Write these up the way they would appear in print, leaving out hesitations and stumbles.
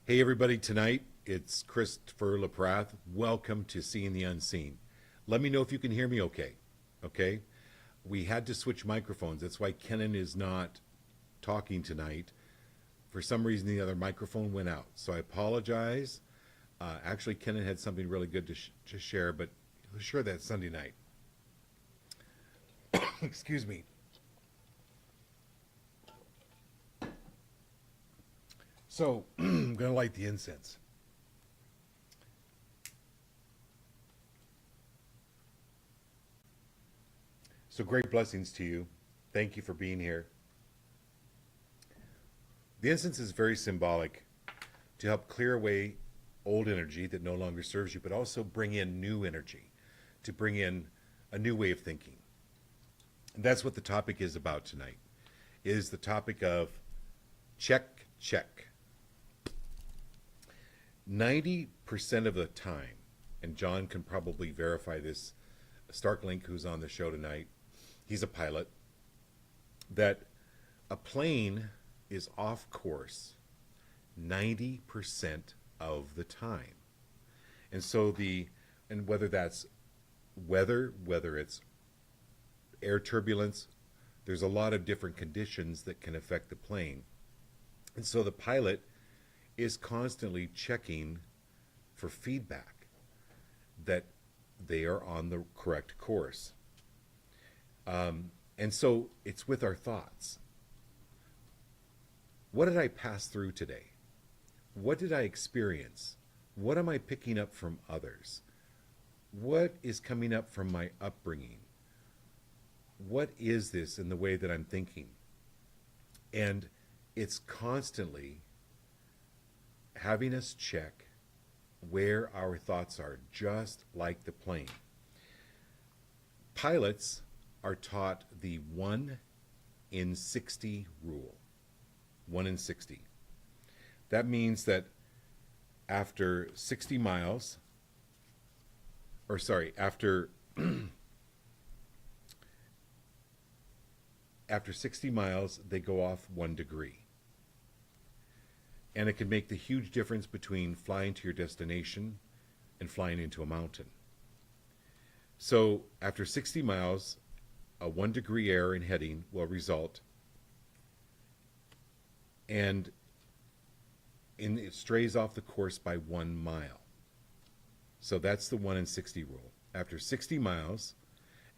Hey, everybody, tonight it's Christopher Laprath. Welcome to Seeing the Unseen. Let me know if you can hear me okay. Okay? We had to switch microphones. That's why Kenan is not talking tonight. For some reason, the other microphone went out. So I apologize. Actually, Kenan had something really good to share, but he'll share that Sunday night. Excuse me. So I'm going to light the incense. So great blessings to you. Thank you for being here. The incense is very symbolic to help clear away old energy that no longer serves you, but also bring in new energy, to bring in a new way of thinking. And that's what the topic is about tonight. Is the topic of check, check. 90% of the time, and John can probably verify this, Starklink, who's on the show tonight, he's a pilot, that a plane is off course 90% of the time. And so and whether that's weather, whether it's air turbulence, there's a lot of different conditions that can affect the plane. And so the pilot is constantly checking for feedback that they are on the correct course. And so it's with our thoughts. What did I pass through today? What did I experience? What am I picking up from others? What is coming up from my upbringing? What is this in the way that I'm thinking? And it's constantly having us check where our thoughts are, just like the plane. Pilots are taught the 1 in 60 rule. 1 in 60. That means that after 60 miles, or sorry, after 60 miles, they go off 1 degree. And it can make the huge difference between flying to your destination and flying into a mountain. So after 60 miles, a 1 degree error in heading will result, and it strays off the course by 1 mile. So that's the 1 in 60 rule. After 60 miles,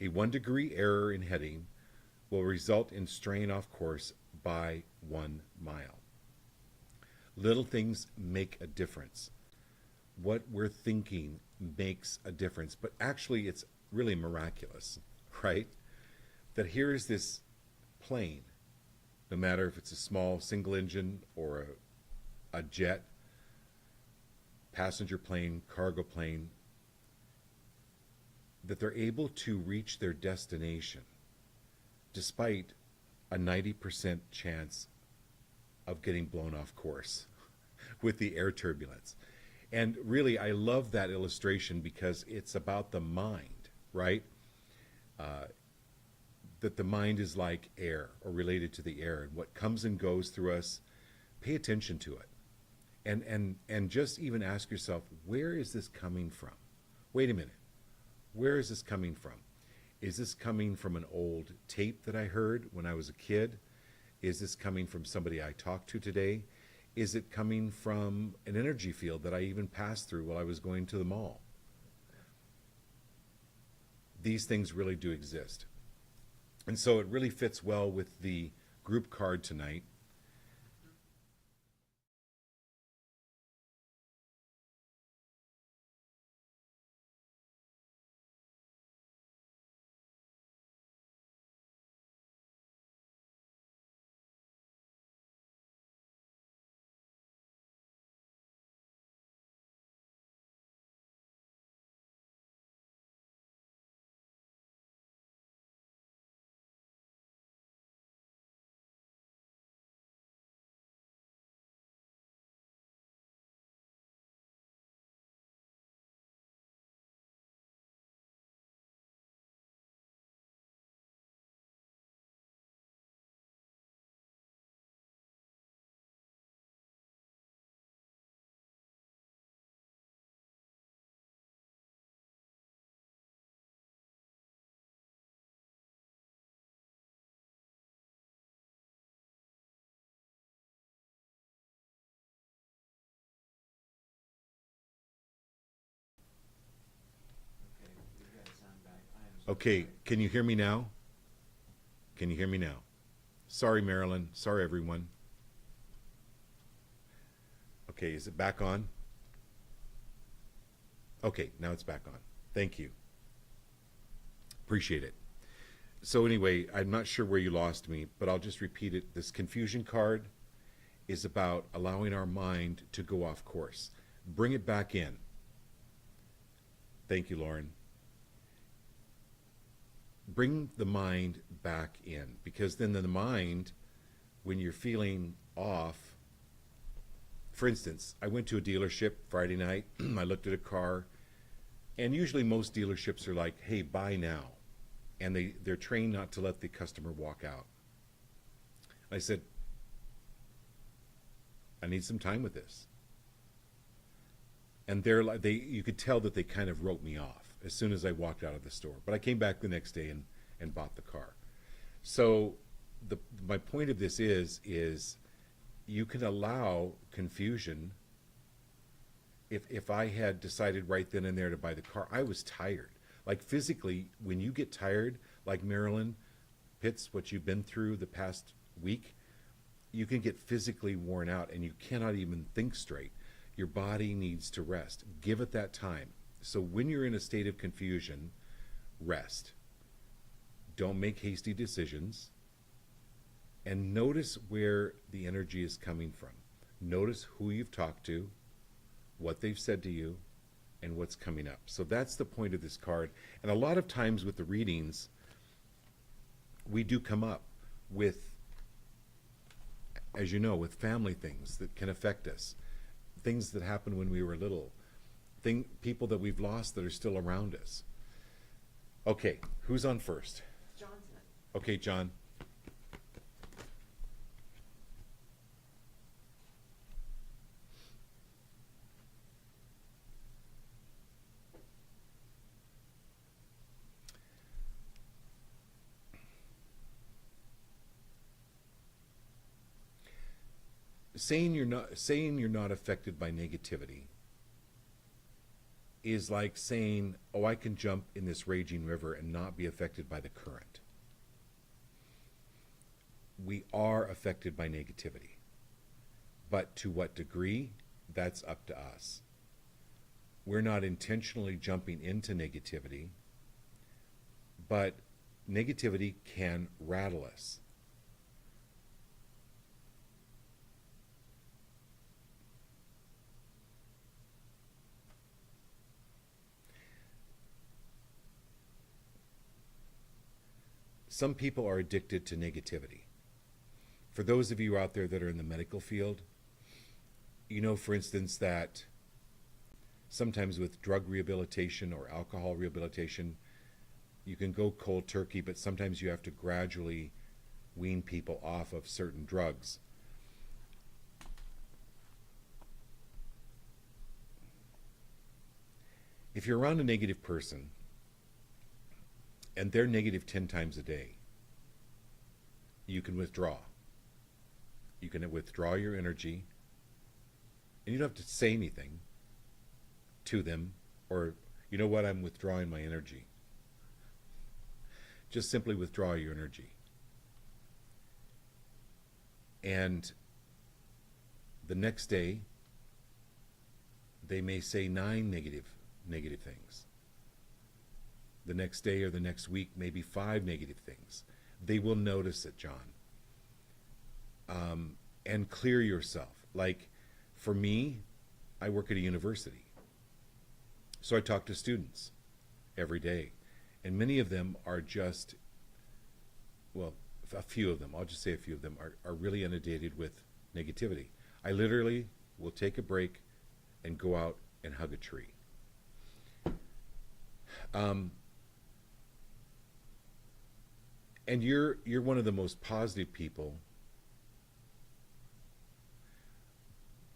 a 1 degree error in heading will result in straying off course by 1 mile. Little things make a difference. What we're thinking makes a difference, but actually it's really miraculous, right? That here is this plane, no matter if it's a small single engine or a jet, passenger plane, cargo plane, that they're able to reach their destination despite a 90% chance of getting blown off course with the air turbulence. And really, I love that illustration because it's about the mind, right? That the mind is like air, or related to the air, and what comes and goes through us, pay attention to it. And just even ask yourself, where is this coming from? Wait a minute. Where is this coming from? Is this coming from an old tape that I heard when I was a kid? Is this coming from somebody I talked to today? Is it coming from an energy field that I even passed through while I was going to the mall? These things really do exist. And so it really fits well with the group card tonight. Okay, can you hear me now? Can you hear me now? Sorry, Marilyn. Sorry, everyone. Okay, is it back on? Okay, now it's back on. Thank you. Appreciate it. So, anyway, I'm not sure where you lost me, but I'll just repeat it. This confusion card is about allowing our mind to go off course. Bring it back in. Thank you, Lauren. Bring the mind back in, because then the mind, when you're feeling off, for instance, I went to a dealership Friday night. I looked at a car, and usually most dealerships are like, hey, buy now. And they're trained not to let the customer walk out. I said, I need some time with this. And you could tell that they kind of wrote me off as soon as I walked out of the store. But I came back the next day and bought the car. So my point of this is you can allow confusion. If I had decided right then and there to buy the car, I was tired. Like physically, when you get tired, like Marilyn Pitts, what you've been through the past week, you can get physically worn out and you cannot even think straight. Your body needs to rest. Give it that time. So when you're in a state of confusion, rest. Don't make hasty decisions. And notice where the energy is coming from. Notice who you've talked to, what they've said to you, and what's coming up. So that's the point of this card. And a lot of times with the readings, we do come up with, as you know, with family things that can affect us, things that happened when we were little, people that we've lost that are still around us. Okay, who's on first? Johnson. Okay, John. Saying you're not affected by negativity is like saying, oh, I can jump in this raging river and not be affected by the current. We are affected by negativity, but to what degree, that's up to us. We're not intentionally jumping into negativity, but negativity can rattle us. Some people are addicted to negativity. For those of you out there that are in the medical field, you know, for instance, that sometimes with drug rehabilitation or alcohol rehabilitation, you can go cold turkey, but sometimes you have to gradually wean people off of certain drugs. If you're around a negative person, and they're negative 10 times a day, you can withdraw. You can withdraw your energy, and you don't have to say anything to them, or, you know what, I'm withdrawing my energy. Just simply withdraw your energy. And the next day, they may say 9 negative things. The next day or the next week, maybe 5 negative things. They will notice it, John. And clear yourself. Like, for me, I work at a university. So I talk to students every day. And many of them are just, well, a few of them, I'll just say a few of them, are really inundated with negativity. I literally will take a break and go out and hug a tree. And you're one of the most positive people,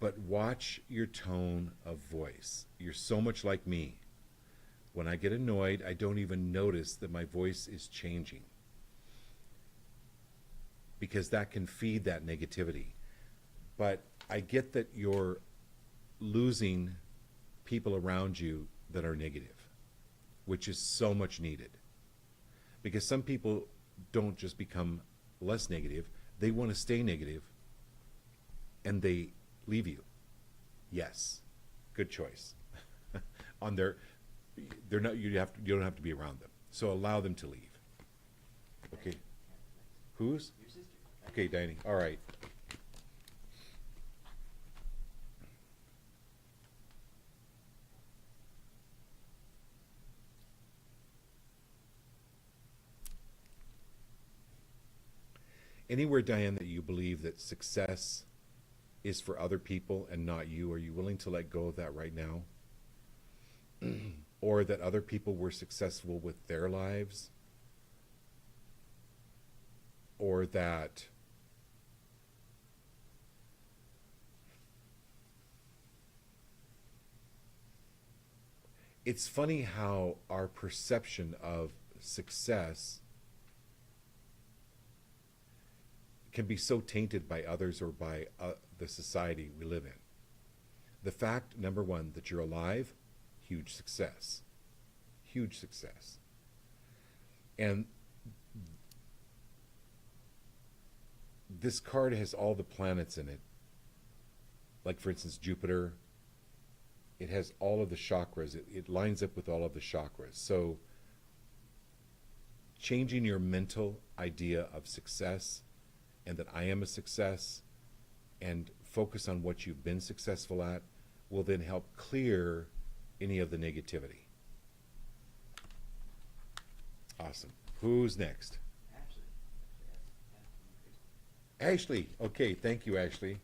but watch your tone of voice. You're so much like me. When I get annoyed, I don't even notice that my voice is changing, because that can feed that negativity. But I get that you're losing people around you that are negative, which is so much needed. Because some people don't just become less negative, they want to stay negative and they leave you. Yes, good choice. On their, they're not. You don't have to be around them. So allow them to leave. Okay. Who's? Okay, Danny. All right. Anywhere, Diane, that you believe that success is for other people and not you, are you willing to let go of that right now? Or that other people were successful with their lives? Or that it's funny how our perception of success can be so tainted by others or by the society we live in. The fact, number one, that you're alive, huge success. Huge success. And this card has all the planets in it. Like, for instance, Jupiter. It has all of the chakras. It lines up with all of the chakras. So, changing your mental idea of success and that I am a success and focus on what you've been successful at will then help clear any of the negativity. Awesome. Who's next? Ashley. Okay, thank you, Ashley.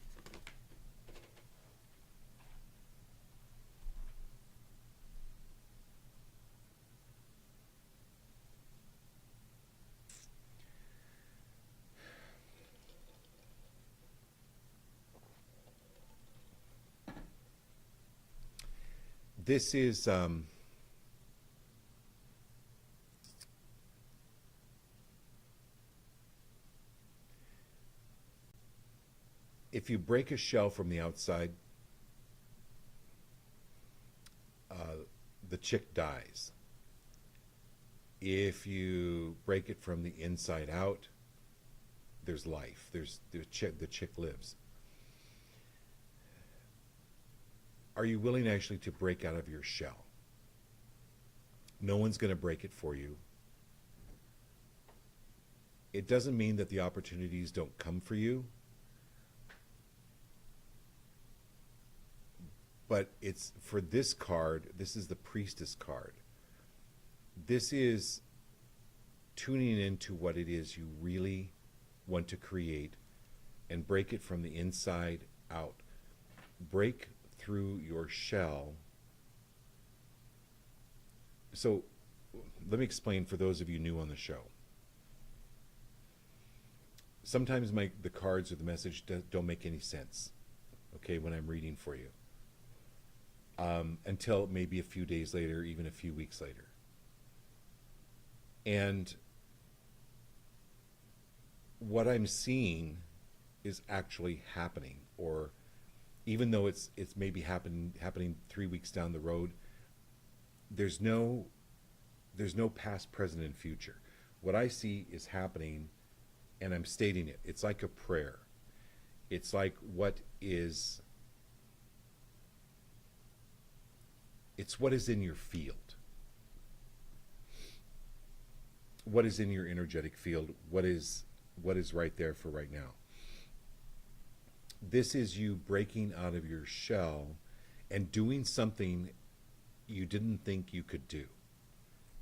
This is if you break a shell from the outside, uh, the chick dies. If you break it from the inside out, there's life. The chick lives. Are you willing actually to break out of your shell? No one's going to break it for you. It doesn't mean that the opportunities don't come for you, but it's for this card. This is the Priestess card. This is tuning into what it is you really want to create and break it from the inside out. Break through your shell. So let me explain for those of you new on the show. Sometimes the cards or the message don't make any sense, okay, when I'm reading for you. Until maybe a few days later, even a few weeks later. And what I'm seeing is actually happening, or even though it's maybe happening 3 weeks down the road, there's no past, present, and future. What I see is happening, and I'm stating it. It's like a prayer. It's like it's what is in your field. What is in your energetic field? What is right there for right now? This is you breaking out of your shell and doing something you didn't think you could do.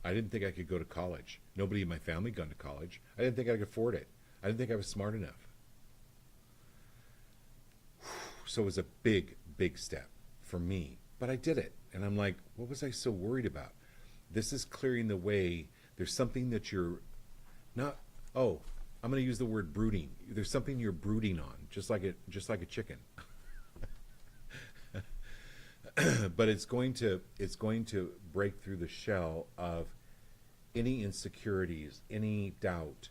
I didn't think I could go to college. Nobody in my family gone to college. I didn't think I could afford it. I didn't think I was smart enough. So it was a big, big step for me. But I did it. And I'm like, what was I so worried about? This is clearing the way. There's something that you're not, oh, I'm going to use the word brooding. There's something you're brooding on, just like a chicken. But it's going to break through the shell of any insecurities, any doubt.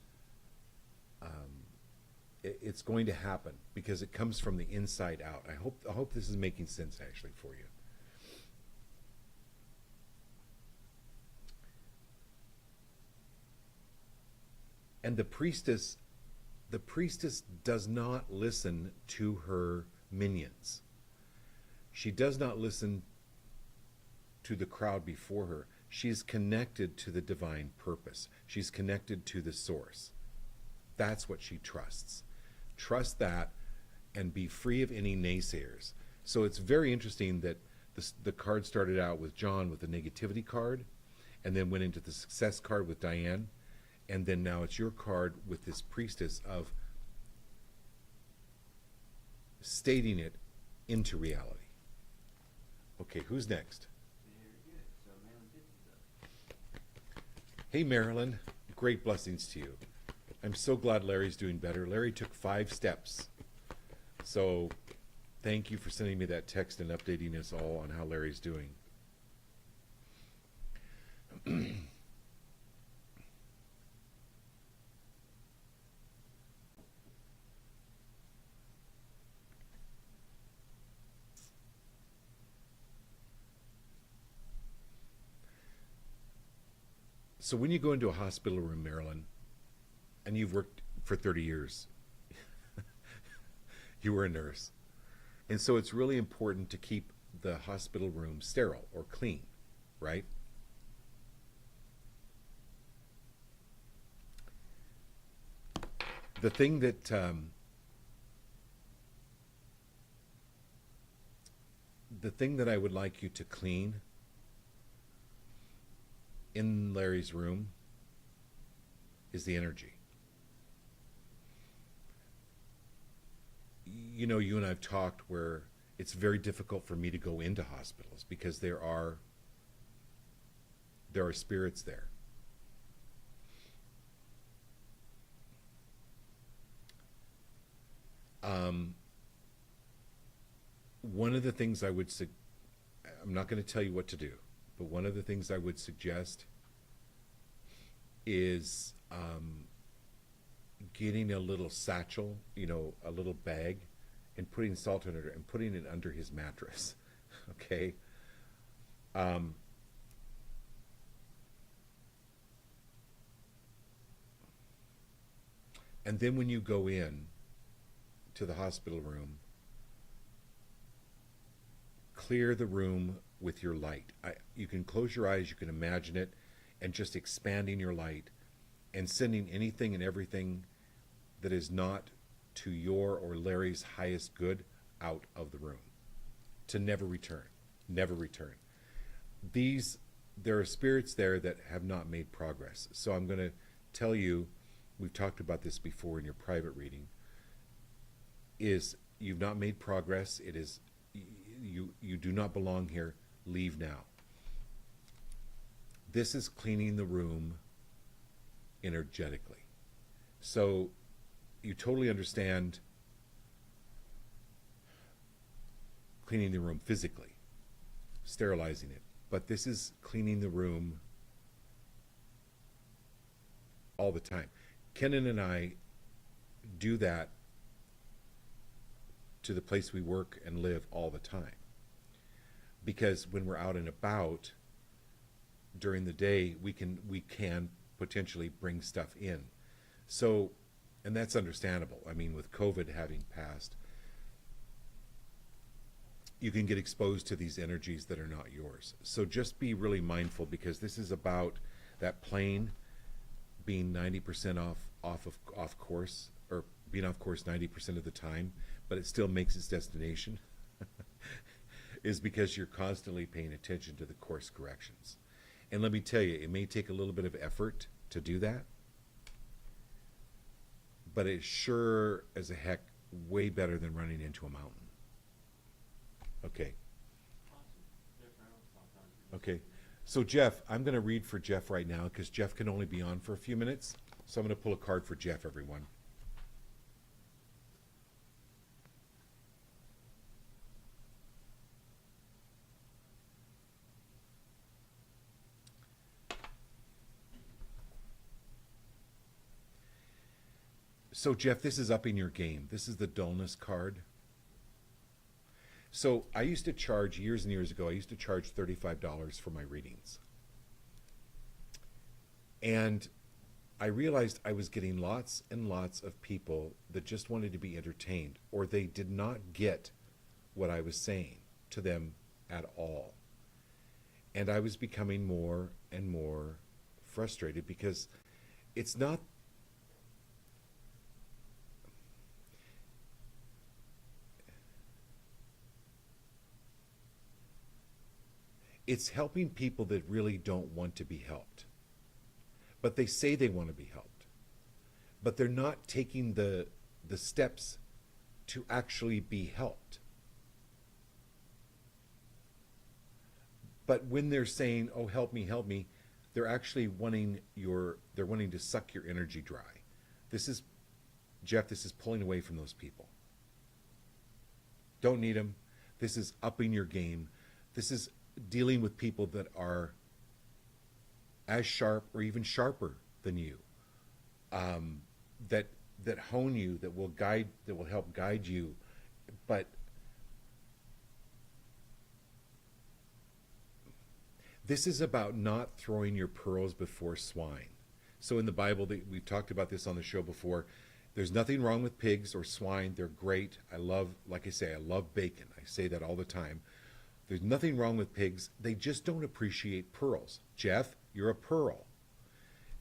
It's going to happen because it comes from the inside out. I hope this is making sense actually for you. And the priestess does not listen to her minions. She does not listen to the crowd before her. She's connected to the divine purpose. She's connected to the source. That's what she trusts. Trust that and be free of any naysayers. So it's very interesting that the card started out with John with the negativity card, and then went into the success card with Diane, and then now it's your card with this priestess of stating it into reality. Okay, who's next? Very good. So Marilyn Pitts is up. Hey, Marilyn. Great blessings to you. I'm so glad Larry's doing better. Larry took 5 steps. So thank you for sending me that text and updating us all on how Larry's doing. So when you go into a hospital room, Marilyn, and you've worked for 30 years, you were a nurse. And so it's really important to keep the hospital room sterile or clean, right? The thing that I would like you to clean in Larry's room is the energy. You know, you and I've talked where it's very difficult for me to go into hospitals because there are spirits there. One of the things I'm not going to tell you what to do, but one of the things I would suggest is getting a little satchel, a little bag, and putting salt in it and putting it under his mattress. Okay? And then when you go in to the hospital room, clear the room with your light. You can close your eyes, you can imagine it, and just expanding your light and sending anything and everything that is not to your or Larry's highest good out of the room, to never return. Never return. There are spirits there that have not made progress. So I'm going to tell you, we've talked about this before in your private reading, is you've not made progress. It is you do not belong here. Leave now. This is cleaning the room energetically. So you totally understand cleaning the room physically, sterilizing it. But this is cleaning the room all the time. Kenan and I do that to the place we work and live all the time. Because when we're out and about during the day, we can potentially bring stuff in. So, and that's understandable. I mean, with COVID having passed, you can get exposed to these energies that are not yours. So just be really mindful, because this is about that plane being 90% off course, or being off course 90% of the time, but it still makes its destination, is because you're constantly paying attention to the course corrections. And let me tell you, it may take a little bit of effort to do that, but it's sure as a heck way better than running into a mountain. Okay. Okay. So Jeff, I'm going to read for Jeff right now, because Jeff can only be on for a few minutes. So I'm going to pull a card for Jeff, everyone. So Jeff, this is upping your game. This is the dullness card. So I used to charge, years and years ago, I used to charge $35 for my readings. And I realized I was getting lots and lots of people that just wanted to be entertained, or they did not get what I was saying to them at all. And I was becoming more and more frustrated because it's not, it's helping people that really don't want to be helped. But they say they want to be helped. But they're not taking the steps to actually be helped. But when they're saying, "Oh, help me," they're actually they're wanting to suck your energy dry. This is Jeff, this is pulling away from those people. Don't need them. This is upping your game. This is dealing with people that are as sharp or even sharper than you, that hone you, that will help guide you. But this is about not throwing your pearls before swine. So in the Bible, we've talked about this on the show before. There's nothing wrong with pigs or swine. They're great. Like I say, I love bacon. I say that all the time. There's nothing wrong with pigs. They just don't appreciate pearls. Jeff, you're a pearl.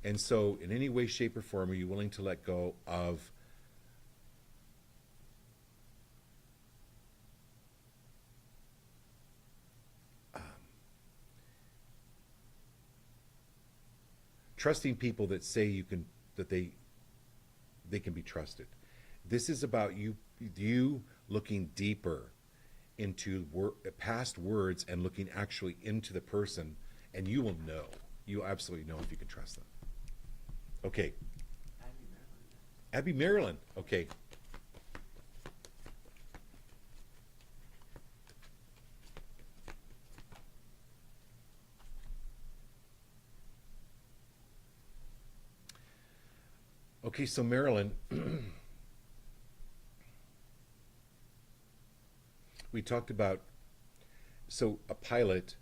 And so in any way, shape, or form, are you willing to let go of trusting people that say that they can be trusted? This is about you looking deeper into past words and looking actually into the person, and you will know. You absolutely know if you can trust them. Okay. Abby Maryland. Okay. Okay, so Marilyn, we talked about, so a pilot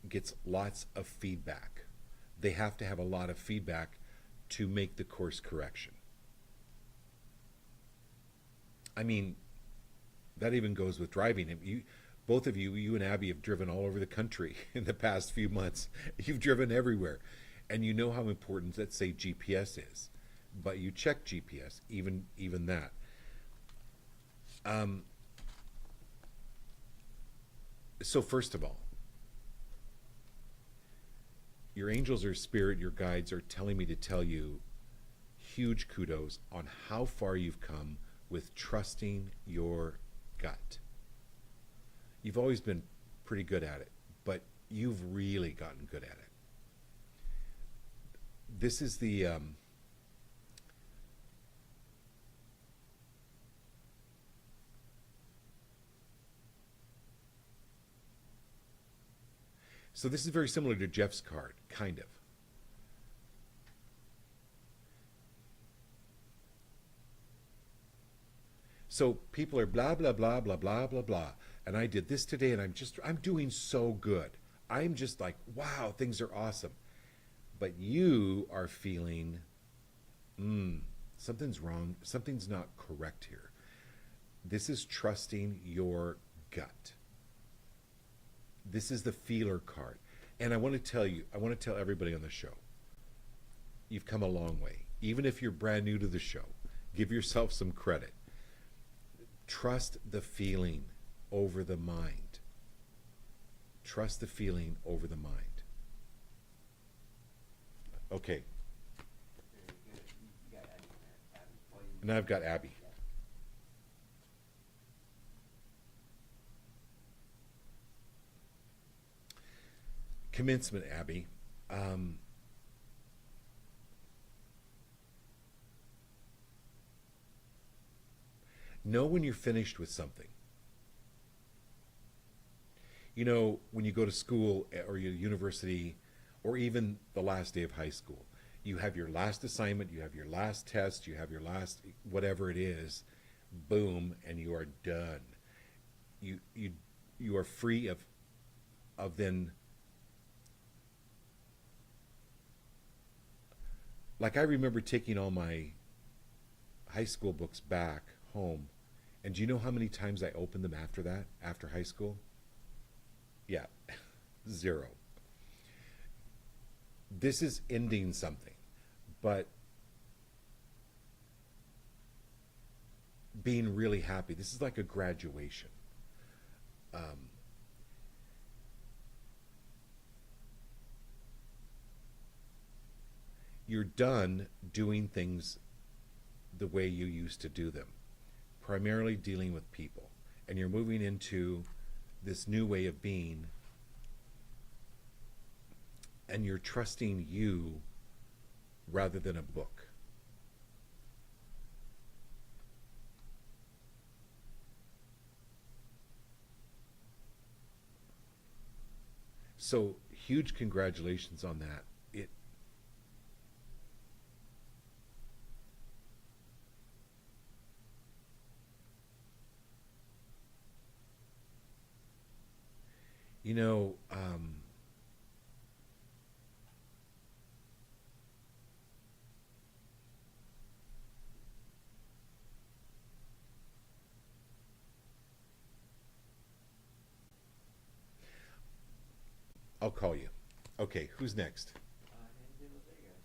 gets lots of feedback. They have to have a lot of feedback to make the course correction. I mean, that even goes with driving. Both of you, you and Abby, have driven all over the country in the past few months. You've driven everywhere. And you know how important, let's say, GPS is. But you check GPS, even that. So first of all, your angels or spirit, your guides are telling me to tell you huge kudos on how far you've come with trusting your gut. You've always been pretty good at it, but you've really gotten good at it. This is the so this is very similar to Jeff's card, kind of. So people are blah, blah, blah, blah, blah, blah, blah. And I did this today and I'm doing so good. I'm just like, wow, things are awesome. But you are feeling, something's wrong. Something's not correct here. This is trusting your gut. This is the feeler card. And I want to tell everybody on the show, you've come a long way. Even if you're brand new to the show, give yourself some credit. Trust the feeling over the mind. Trust the feeling over the mind. Okay. And I've got Abby. Commencement, Abby. Know when you're finished with something. You know, when you go to school or your university or even the last day of high school, you have your last assignment, you have your last test, you have your last whatever it is, boom, and you are done. You are free of then Like I remember taking all my high school books back home, and do you know how many times I opened them after that, after high school? Yeah, zero. This is ending something, but being really happy. This is like a graduation. Um, you're done doing things the way you used to do them, primarily dealing with people, and you're moving into this new way of being, and you're trusting you rather than a book. So huge congratulations on that. It you know I'll call you. Okay, who's next?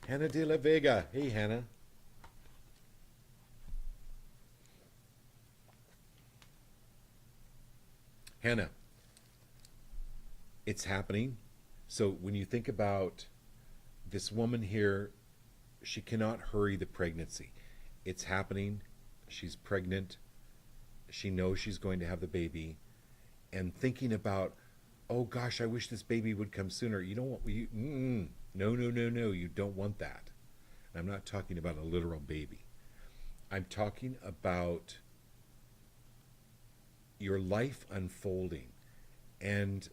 Hannah De La Vega. Hannah de la Vega. Hey, Hannah. Hannah, it's happening. So when you think about this woman here, she cannot hurry the pregnancy. It's happening. She's pregnant. She knows she's going to have the baby. And thinking about, oh gosh, I wish this baby would come sooner. You don't want, no, no, no, no. You don't want that. I'm not talking about a literal baby. I'm talking about your life unfolding. And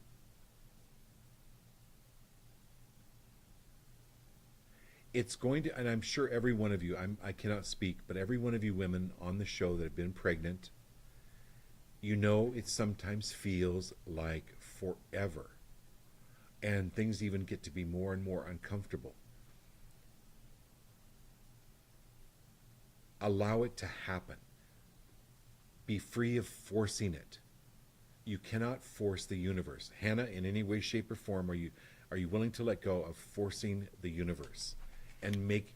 it's going to, and I'm sure every one of you, I cannot speak, but every one of you women on the show that have been pregnant, you know it sometimes feels like forever. And things even get to be more and more uncomfortable. Allow it to happen. Be free of forcing it. You cannot force the universe. Hannah, in any way, shape, or form, are you willing to let go of forcing the universe and make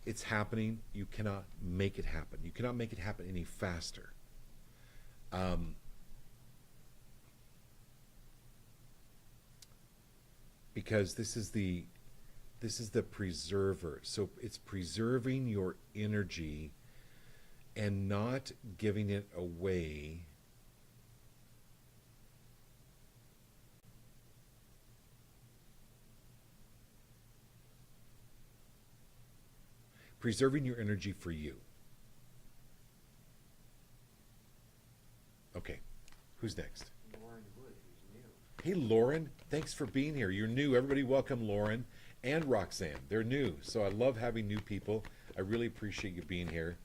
it's happening? You cannot make it happen. You cannot make it happen any faster. Um, because this is the preserver. So it's preserving your energy and not giving it away. Preserving your energy for you. Okay, who's next? Lauren Wood, who's new. Hey, Lauren, thanks for being here. You're new. Everybody welcome Lauren and Roxanne. They're new, so I love having new people. I really appreciate you being here.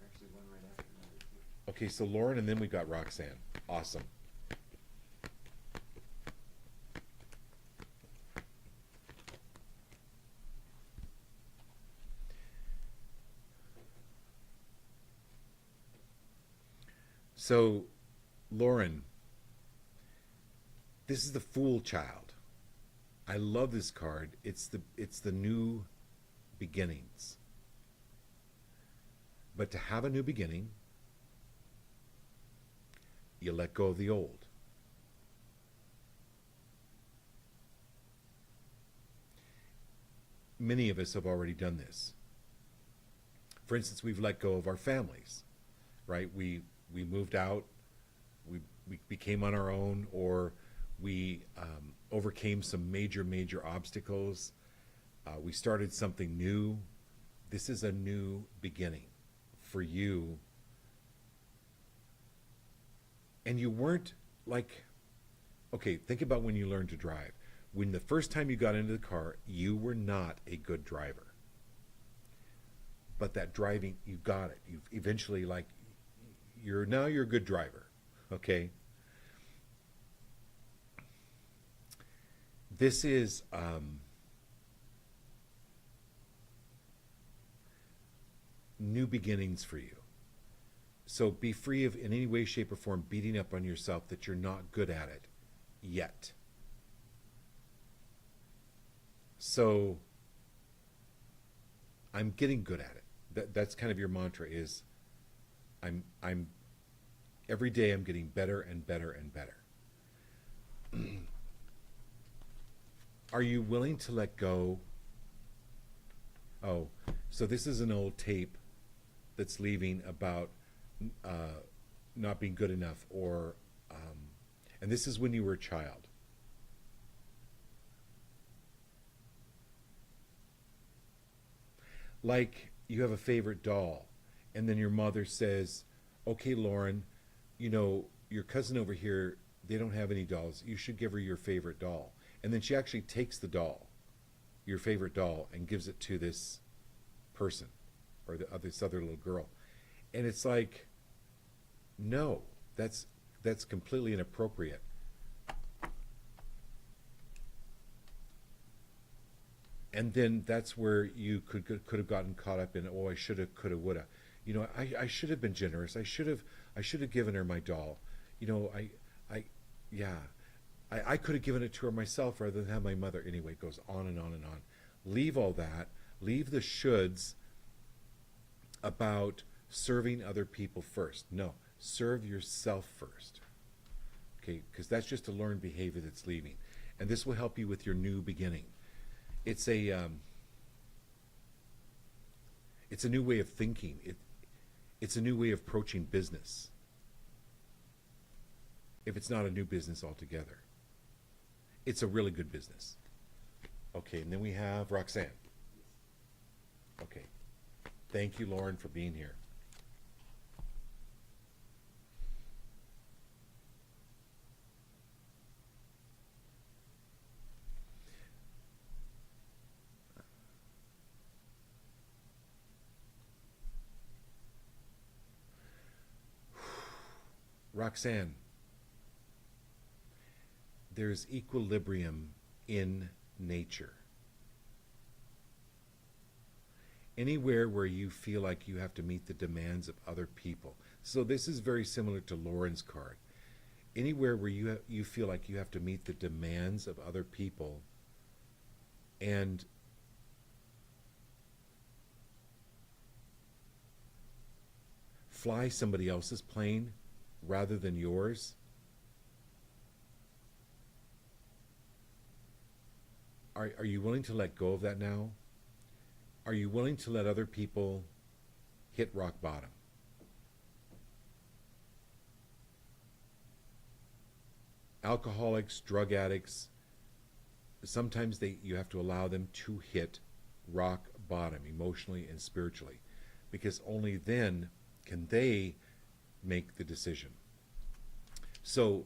Actually, one right after another, too. Okay, so Lauren, and then we got Roxanne. Awesome. So, Lauren, this is the Fool Child. I love this card. It's the new beginnings. But to have a new beginning, you let go of the old. Many of us have already done this. For instance, we've let go of our families, right? We moved out, we became on our own, or we overcame some major obstacles. We started something new. This is a new beginning for you. And you weren't like, okay, think about when you learned to drive. When the first time you got into the car, you were not a good driver. But that driving, you got it. You eventually, like, you're a good driver. Okay. This is new beginnings for you. So be free of, in any way, shape, or form, beating up on yourself that you're not good at it yet. So I'm getting good at it. That's kind of your mantra is I'm every day I'm getting better and better and better. Are you willing to let go? Oh, so this is an old tape that's leaving about not being good enough, or and this is when you were a child. Like you have a favorite doll, and then your mother says, okay, Lauren, you know, your cousin over here, they don't have any dolls. You should give her your favorite doll. And then she actually takes the doll, your favorite doll, and gives it to this person or this other little girl. And it's like, no, that's completely inappropriate. And then that's where you could have gotten caught up in, oh, I should have, could have, would have. You know, I should have been generous. I should have given her my doll. You know, I could have given it to her myself rather than have my mother. Anyway, it goes on and on and on. Leave all that. Leave the shoulds about serving other people first. No, serve yourself first. Okay, because that's just a learned behavior that's leaving. And this will help you with your new beginning. It's a new way of thinking. It's a new way of approaching business. If it's not a new business altogether, it's a really good business. Okay, and then we have Roxanne. Okay, thank you, Lauren, for being here. Roxanne, there's equilibrium in nature. Anywhere where you feel like you have to meet the demands of other people. So this is very similar to Lauren's card. Anywhere where you feel like you have to meet the demands of other people and fly somebody else's plane rather than yours, are you willing to let go of that now? Are you willing to let other people hit rock bottom? Alcoholics, drug addicts, sometimes you have to allow them to hit rock bottom emotionally and spiritually, because only then can they make the decision. So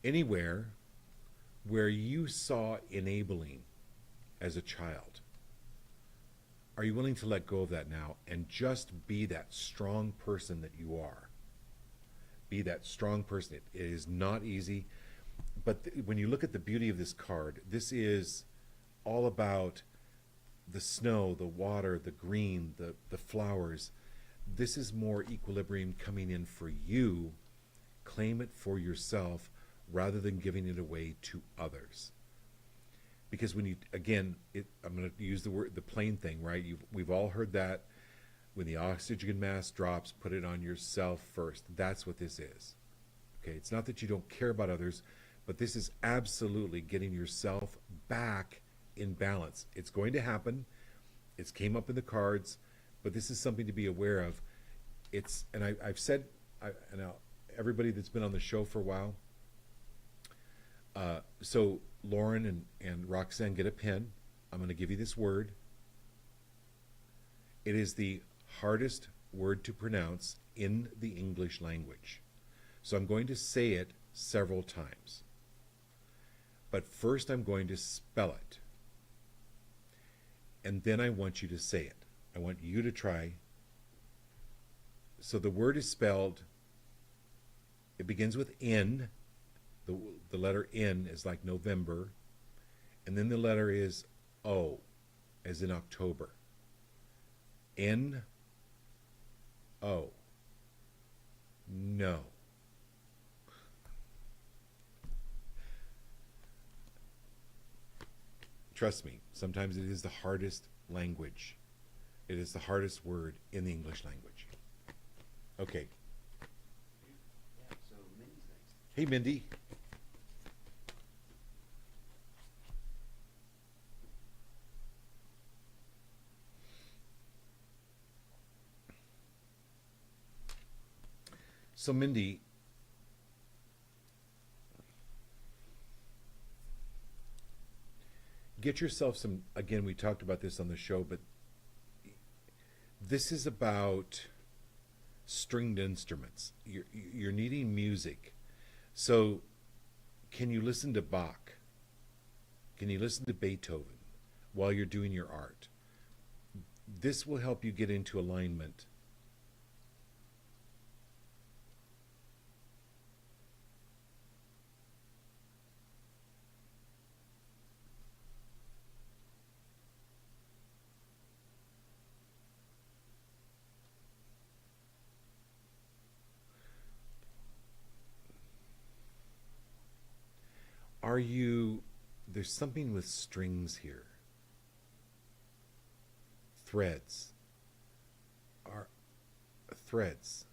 anywhere where you saw enabling as a child, are you willing to let go of that now and just be that strong person that you are? Be that strong person. It is not easy, but when you look at the beauty of this card, this is all about the snow, the water, the green, the flowers. This is more equilibrium coming in for you. Claim it for yourself rather than giving it away to others. Because when you, again, I'm going to use the plain thing, right? We've all heard that. When the oxygen mask drops, put it on yourself first. That's what this is. Okay, it's not that you don't care about others, but this is absolutely getting yourself back in balance. It's going to happen. It's came up in the cards, but this is something to be aware of. And I've said, everybody that's been on the show for a while, so Lauren and Roxanne, get a pen. I'm going to give you this word. It is the hardest word to pronounce in the English language. So I'm going to say it several times. But first I'm going to spell it. And then I want you to say it. I want you to try. So the word is spelled, it begins with N. The letter N is like November, And then the letter is O, as in October. N, O. No. Trust me, sometimes it is the hardest language. It is the hardest word in the English language. Okay. Yeah, so Mindy's next. Hey, Mindy. So, Mindy, get yourself some. Again, we talked about this on the show, but this is about stringed instruments. You're needing music. So, can you listen to Bach? Can you listen to Beethoven while you're doing your art? This will help you get into alignment. Are you, there's something with strings here. Threads. Are threads.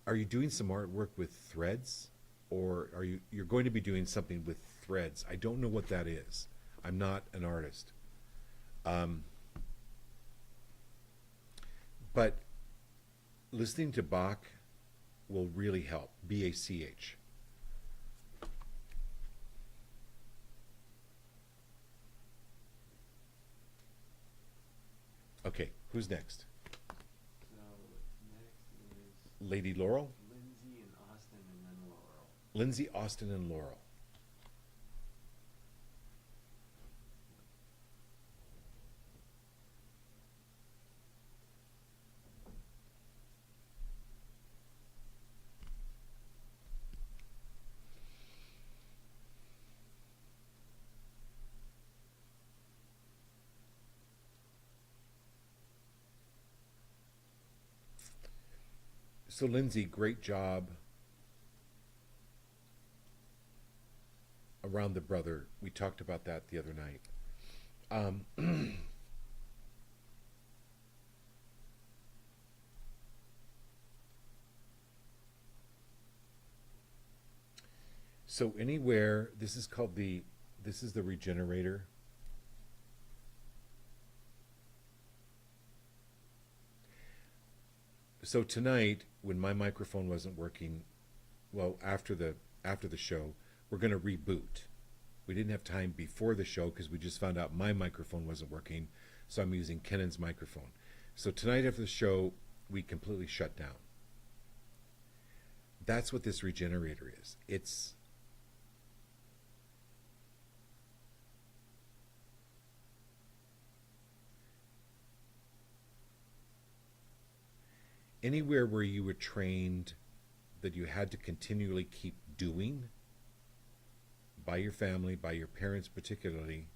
Are you doing some artwork with threads? Or you're going to be doing something with threads? I don't know what that is. I'm not an artist. But listening to Bach will really help. BACH. Okay, who's next? So next is Lady Laurel? Lindsay and Austin and then Laurel. Lindsay, Austin, and Laurel. So, Lindsay, great job around the brother. We talked about that the other night. So anywhere, this is the regenerator. So tonight, when my microphone wasn't working, well, after the show, we're going to reboot. We didn't have time before the show because we just found out my microphone wasn't working, so I'm using Kennan's microphone. So tonight after the show, we completely shut down. That's what this regenerator is. It's anywhere where you were trained that you had to continually keep doing by your family, by your parents particularly.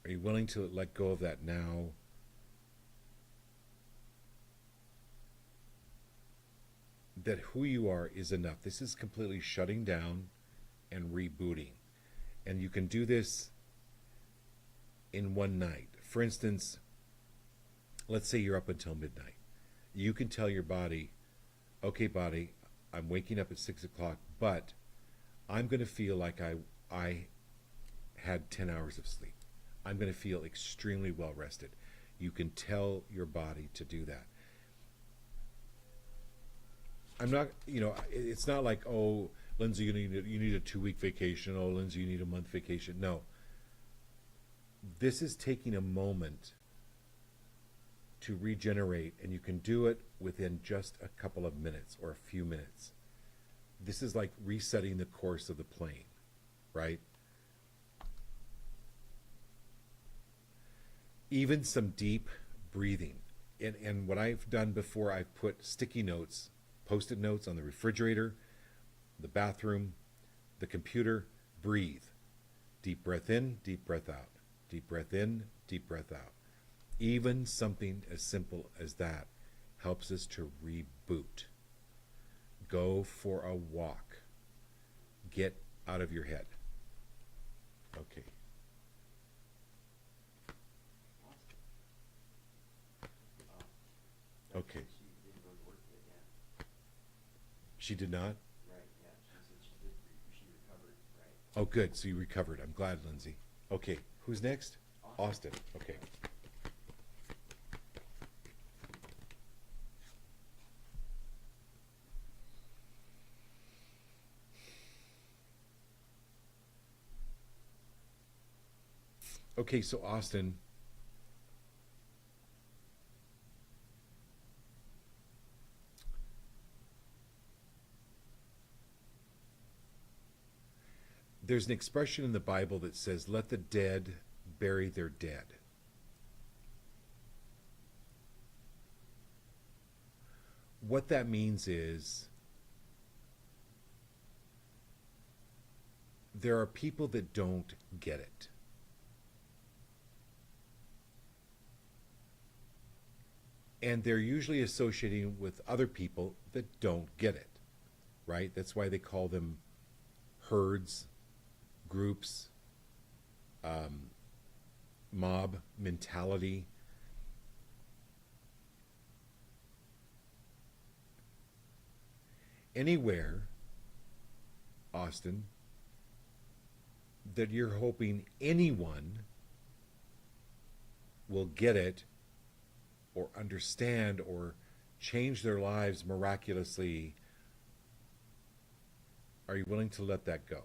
Are you willing to let go of that now? That who you are is enough. This is completely shutting down and rebooting. And you can do this in one night. For instance, let's say you're up until midnight. You can tell your body, okay, body, I'm waking up at 6 o'clock, but I'm going to feel like I had 10 hours of sleep. I'm going to feel extremely well rested. You can tell your body to do that. I'm not, it's not like, oh, Lindsay, you need a 2-week vacation. Oh, Lindsay, you need a month vacation. No. This is taking a moment to regenerate, and you can do it within just a couple of minutes or a few minutes. This is like resetting the course of the plane, right? Even some deep breathing. And what I've done before, I've put sticky notes, post-it notes on the refrigerator, the bathroom, the computer. Breathe. Deep breath in, deep breath out. Deep breath in, deep breath out. Even something as simple as that helps us to reboot. Go for a walk. Get out of your head. Okay. Okay. She didn't go to work yet. She did not? Right, yeah, she said she recovered, right? Oh, good. So you recovered. I'm glad, Lindsay. Okay. Who's next? Austin. Okay. Okay, so Austin, there's an expression in the Bible that says, let the dead bury their dead. What that means is there are people that don't get it. And they're usually associating with other people that don't get it, right? That's why they call them herds, groups, mob mentality. Anywhere, Austin, that you're hoping anyone will get it or understand or change their lives miraculously, are you willing to let that go?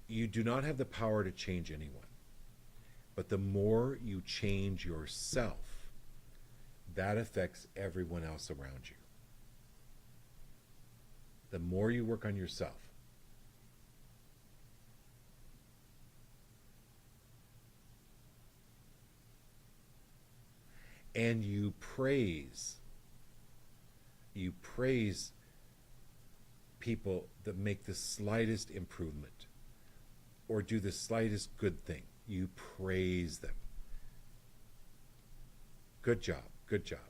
You do not have the power to change anyone. But the more you change yourself, that affects everyone else around you. The more you work on yourself. And you praise people that make the slightest improvement or do the slightest good thing. You praise them. Good job. Good job.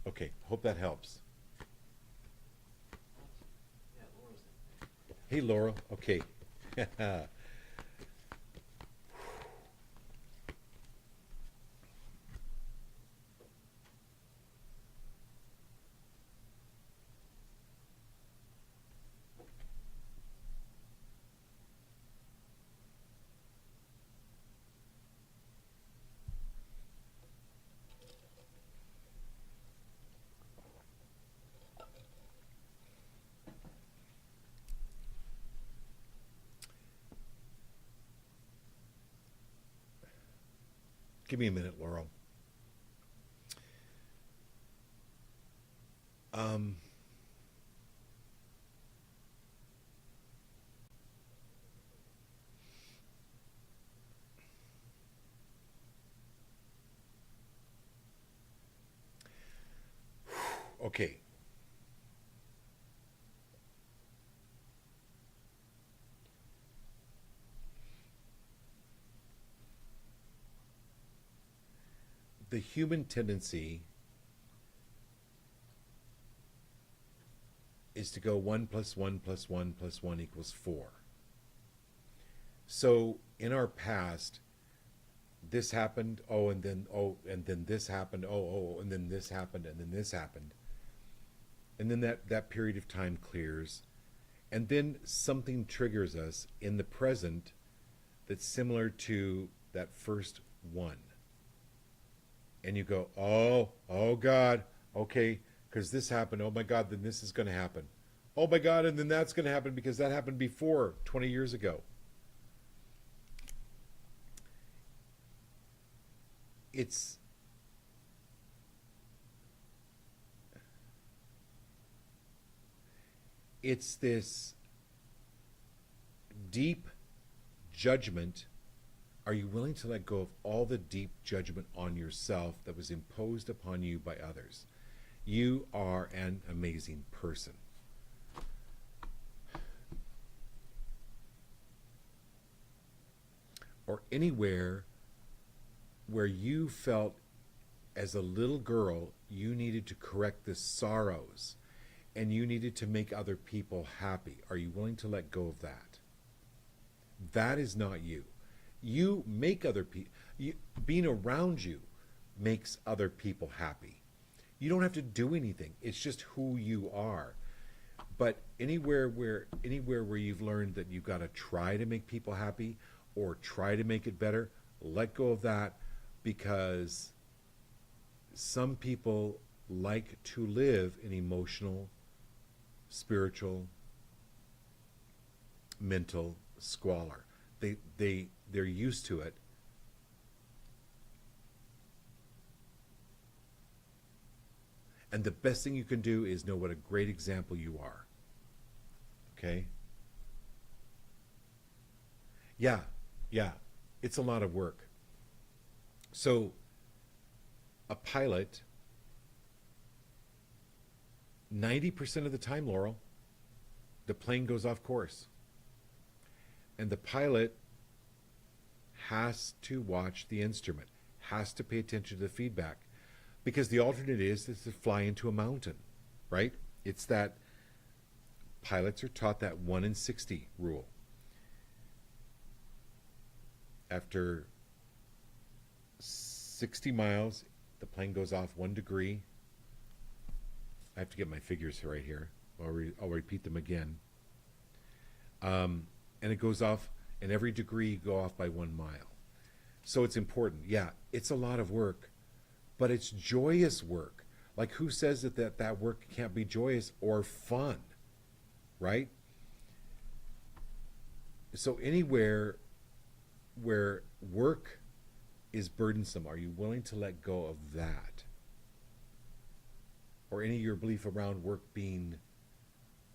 Okay, hope that helps. Yeah, Laura's in. Hey, Laurel. Okay. Give me a minute, Laurel. Um, okay. The human tendency is to go 1 plus 1 plus 1 plus 1 equals 4. So in our past, this happened, and then this happened, and then this happened, and then this happened. And then that period of time clears. And then something triggers us in the present that's similar to that first one. And you go, oh God, okay, because this happened. Oh my God, then this is going to happen. Oh my God, and then that's going to happen because that happened before 20 years ago. It's it's this deep judgment. Are you willing to let go of all the deep judgment on yourself that was imposed upon you by others? You are an amazing person. Or anywhere where you felt as a little girl you needed to correct the sorrows and you needed to make other people happy. Are you willing to let go of that? That is not you. You make other people, being around you makes other people happy. You don't have to do anything. It's just who you are. But anywhere where you've learned that you've got to try to make people happy or try to make it better, let go of that, because some people like to live in emotional, spiritual, mental squalor. They're used to it. And the best thing you can do is know what a great example you are. Okay? Yeah. It's a lot of work. So, a pilot, 90% of the time, Laurel, the plane goes off course. And the pilot has to watch the instrument, has to pay attention to the feedback, because the alternate is to fly into a mountain, right? It's that pilots are taught that 1 in 60 rule. After 60 miles, the plane goes off 1 degree. I have to get my figures right here. I'll repeat them again. And it goes off, and every degree you go off by 1 mile. So it's important. Yeah, it's a lot of work, but it's joyous work. Like, who says that work can't be joyous or fun, right? So anywhere where work is burdensome, are you willing to let go of that? Or any of your belief around work being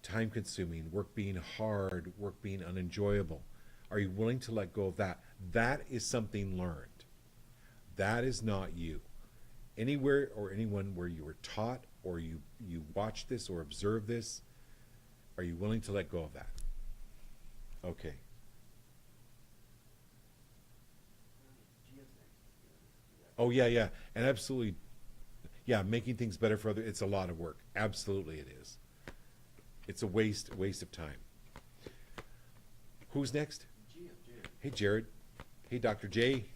time consuming, work being hard, work being unenjoyable, are you willing to let go of that? That is something learned. That is not you. Anywhere or anyone where you were taught or you watch this or observe this, are you willing to let go of that? Okay. Oh, yeah. And absolutely, yeah, making things better for others, it's a lot of work. Absolutely it is. It's a waste of time. Who's next? Jared. Hey, Jared. Hey, Dr. J.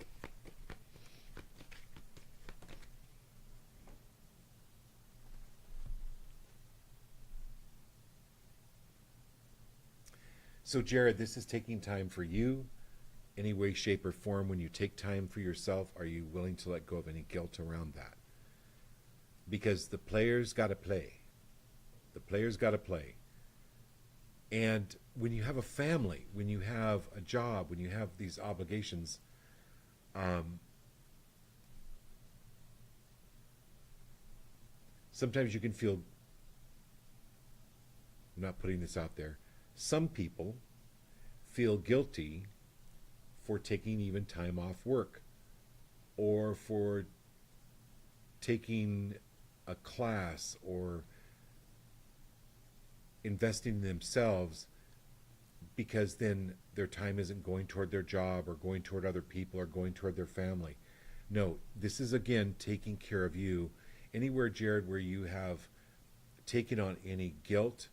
So, Jared, this is taking time for you. Any way, shape, or form, when you take time for yourself, are you willing to let go of any guilt around that? Because the players got to play. The players got to play. And when you have a family, when you have a job, when you have these obligations, sometimes you can feel, I'm not putting this out there, some people feel guilty for taking even time off work or for taking a class or investing in themselves, because then their time isn't going toward their job or going toward other people or going toward their family. No, this is again taking care of you. Anywhere, Jared, where you have taken on any guilt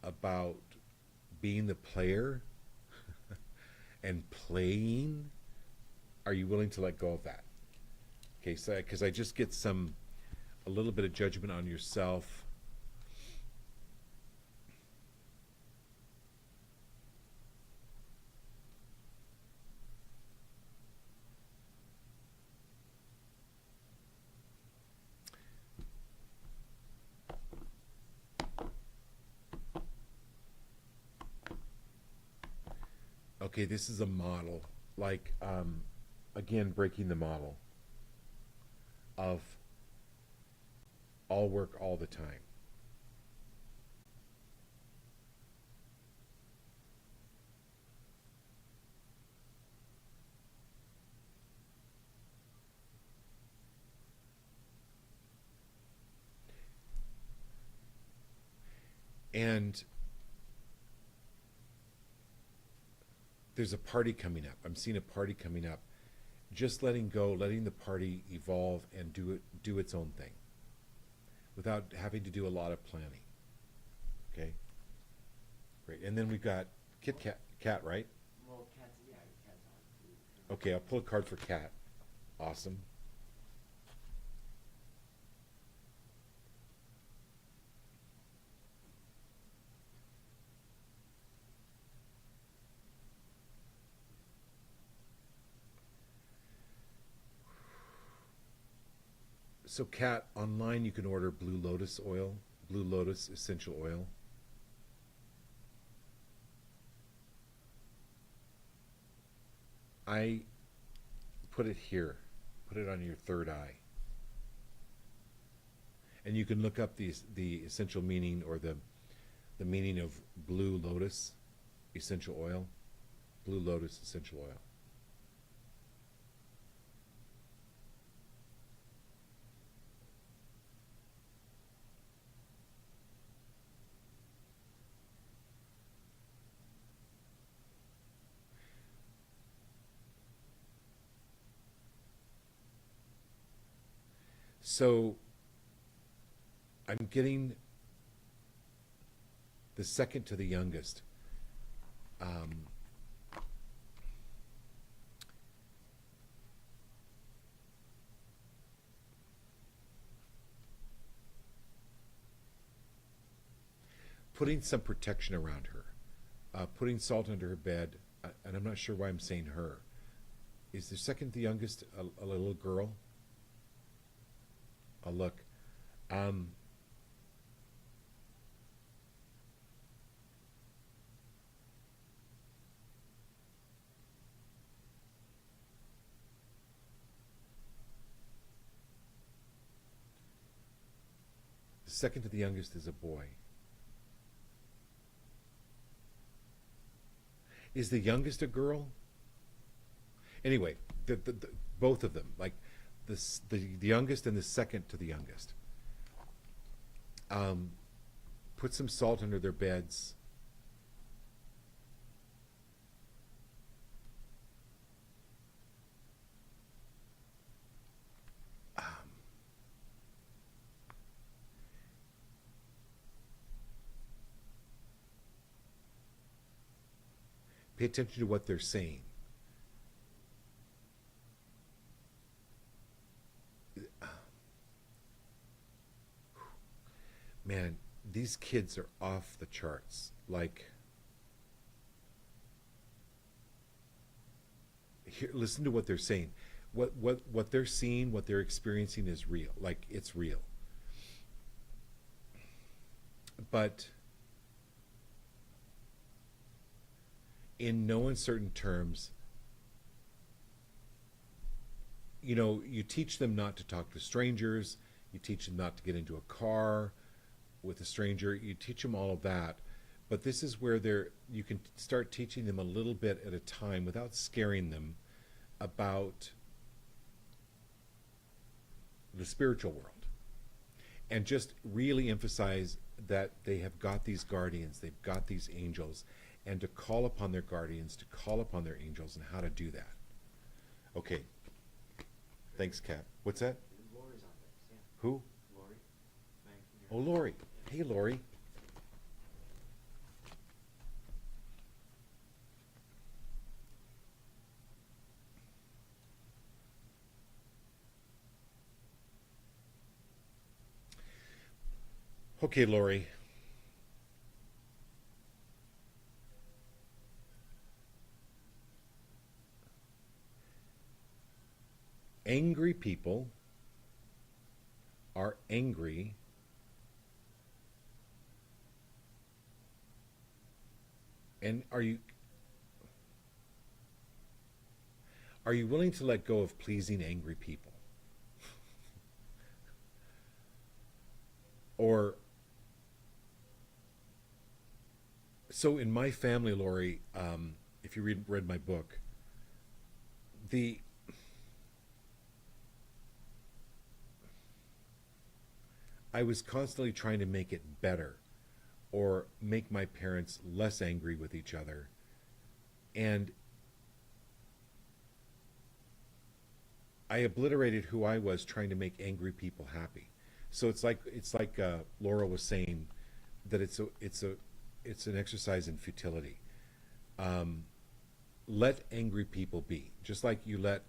about being the player and playing, are you willing to let go of that? Okay, so because I just get a little bit of judgment on yourself. Okay, this is a model, like, again, breaking the model of all work all the time. And there's a party coming up. I'm seeing a party coming up. Just letting go, letting the party evolve and do its own thing without having to do a lot of planning. Okay? Great. And then we've got cat, right? Well, cat's, yeah, cat's on too. Okay, I'll pull a card for cat. Awesome. So cat, online you can order Blue Lotus oil, Blue Lotus essential oil. I put it here. Put it on your third eye. And you can look up the essential meaning or the meaning of Blue Lotus essential oil. Blue Lotus essential oil. So I'm getting the second to the youngest. Um, Putting some protection around her, putting salt under her bed, and I'm not sure why I'm saying her. Is the second to the youngest a little girl? I'll look. Um, the second to the youngest is a boy. Is the youngest a girl? Anyway, both of them, like the youngest and the second to the youngest. Um, Put some salt under their beds. Um, Pay attention to what they're saying. Man, these kids are off the charts. Like, here, listen to what they're saying. What they're seeing, what they're experiencing is real. Like, it's real. But in no uncertain terms, you know, you teach them not to talk to strangers. You teach them not to get into a car with a stranger. You teach them all of that. But this is where you can start teaching them a little bit at a time without scaring them about the spiritual world. And just really emphasize that they have got these guardians, they've got these angels, and to call upon their guardians, to call upon their angels, and how to do that. Okay. Thanks, Kat. What's that? Lori's on next, yeah. Who? Lori. Oh, Lori. Hey, Lori. Okay, Lori. Angry people are angry and are you willing to let go of pleasing angry people? Or so in my family, Lori, if you read my book, the I was constantly trying to make it better or make my parents less angry with each other. And I obliterated who I was trying to make angry people happy. So it's like Laura was saying that it's an exercise in futility. Um, let angry people be, just like you let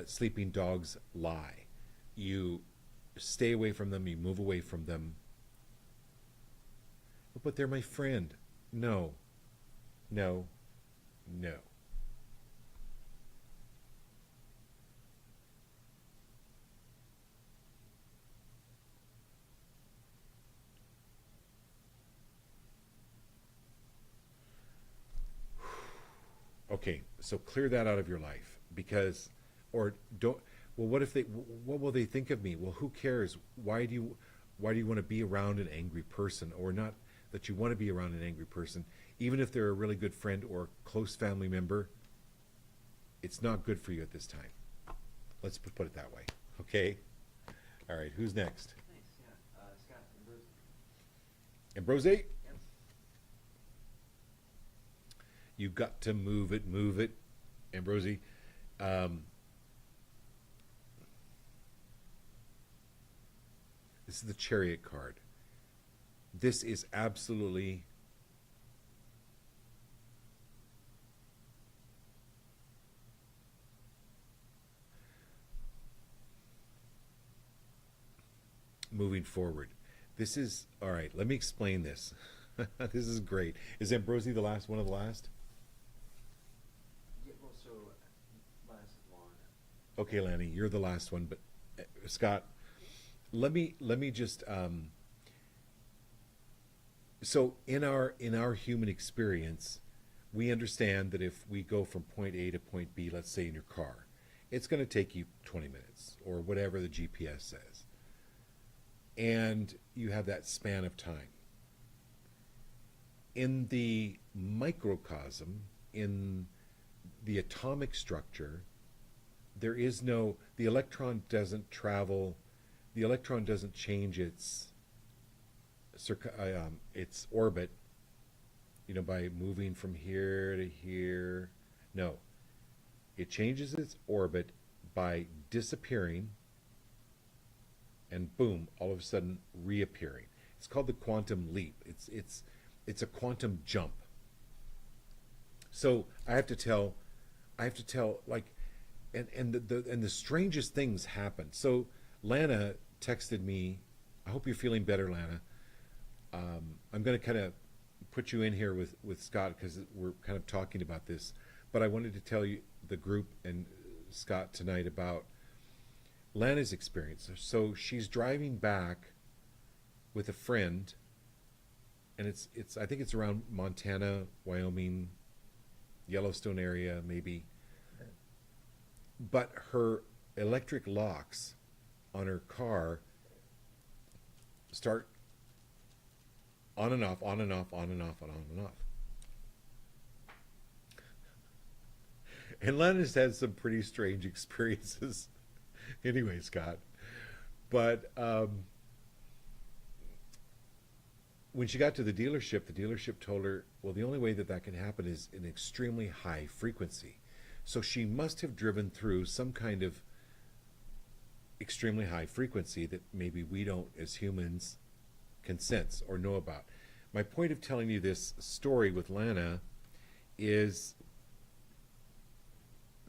sleeping dogs lie. You stay away from them. You move away from them. But they're my friend. No, no, no. Okay, so clear that out of your life because, or don't. Well, what if they? What will they think of me? Well, who cares? Why do you want to be around an angry person, or not that you want to be around an angry person, even if they're a really good friend or close family member? It's not good for you at this time. Let's put it that way. Okay. All right. Who's next? Thanks, yeah. Scott and Bruce. Ambrose. Yep. You got to move it, move it, Ambrosi. Um, this is the Chariot card. This is absolutely moving forward. This is all right. Let me explain this. This is great. Is Ambrosi the last one of the last? Yeah, well, so last one. Okay, Lanny, you're the last one. But Scott, let me just so in our human experience, we understand that if we go from point A to point B, let's say in your car, it's going to take you 20 minutes or whatever the GPS says. And you have that span of time. In the microcosm, in the atomic structure, there is no, the electron doesn't travel, the electron doesn't change its orbit, by moving from here to here. No, it changes its orbit by disappearing and boom, all of a sudden reappearing. It's called the quantum leap. It's a quantum jump. So I have to tell like, and the strangest things happen. So Lana texted me. I hope you're feeling better, Lana. I'm going to kind of put you in here with Scott because we're kind of talking about this. But I wanted to tell you, the group and Scott, tonight about Lana's experience. So she's driving back with a friend, and it's I think it's around Montana, Wyoming, Yellowstone area maybe. But her electric locks on her car start on and off, on and off, on and off, and on and off. And Lana's had some pretty strange experiences. Anyway, Scott. But when she got to the dealership told her, well, the only way that can happen is an extremely high frequency. So she must have driven through some kind of extremely high frequency that maybe we don't, as humans, can sense or know about. My point of telling you this story with Lana is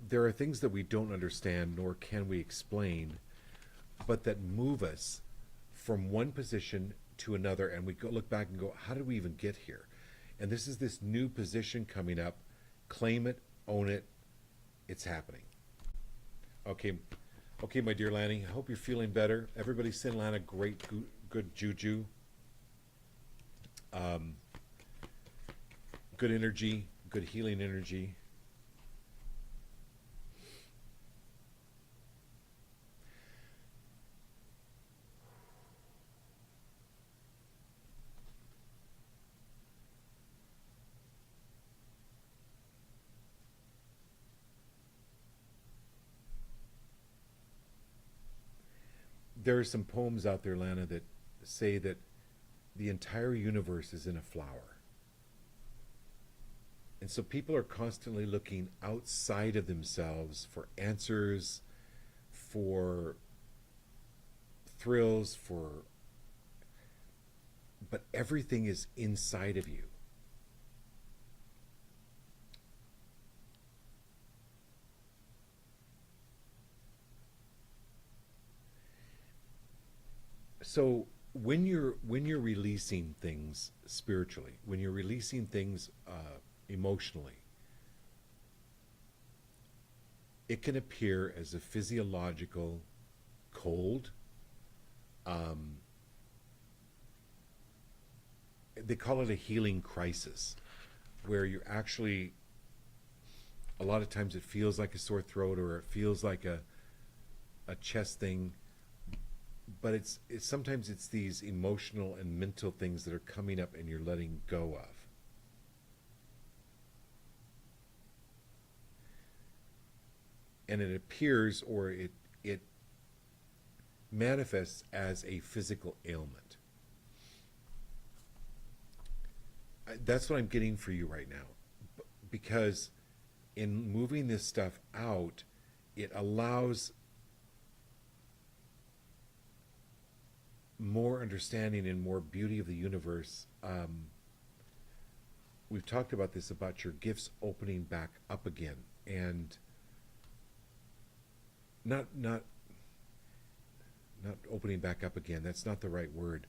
there are things that we don't understand nor can we explain, but that move us from one position to another, and we look back and go, how did we even get here? And this is this new position coming up. Claim it, own it. It's happening. Okay, okay, my dear Lanny. I hope you're feeling better. Everybody send Lana great, good juju, um, good energy, good healing energy. There are some poems out there, Lana, that say that the entire universe is in a flower. And so people are constantly looking outside of themselves for answers, for thrills, but everything is inside of you. So when you're releasing things spiritually, when you're releasing things emotionally, it can appear as a physiological cold. Um, they call it a healing crisis, where you're actually, a lot of times it feels like a sore throat or it feels like a chest thing, but it's sometimes it's these emotional and mental things that are coming up and you're letting go of. And it appears, or it manifests as a physical ailment. That's what I'm getting for you right now, because in moving this stuff out, it allows more understanding and more beauty of the universe. We've talked about this, about your gifts opening back up again, and not opening back up again. That's not the right word.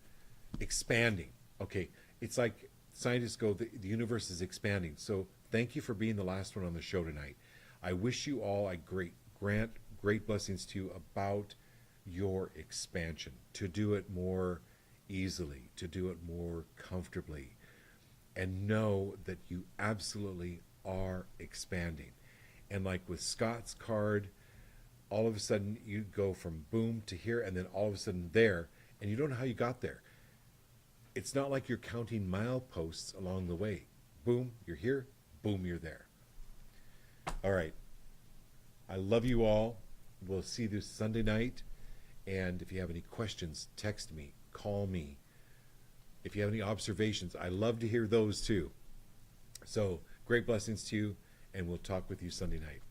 Expanding. Okay, it's like scientists go, the universe is expanding. So thank you for being the last one on the show tonight. I wish you all, I grant great blessings to you about your expansion, to do it more easily, to do it more comfortably, and know that you absolutely are expanding. And like with Scott's card, all of a sudden you go from boom to here, and then all of a sudden there, and you don't know how you got there. It's not like you're counting mileposts along the way. Boom, you're here. Boom, you're there. All right. I love you all. We'll see you this Sunday night. And if you have any questions, text me, call me. If you have any observations, I love to hear those too. So great blessings to you, and we'll talk with you Sunday night.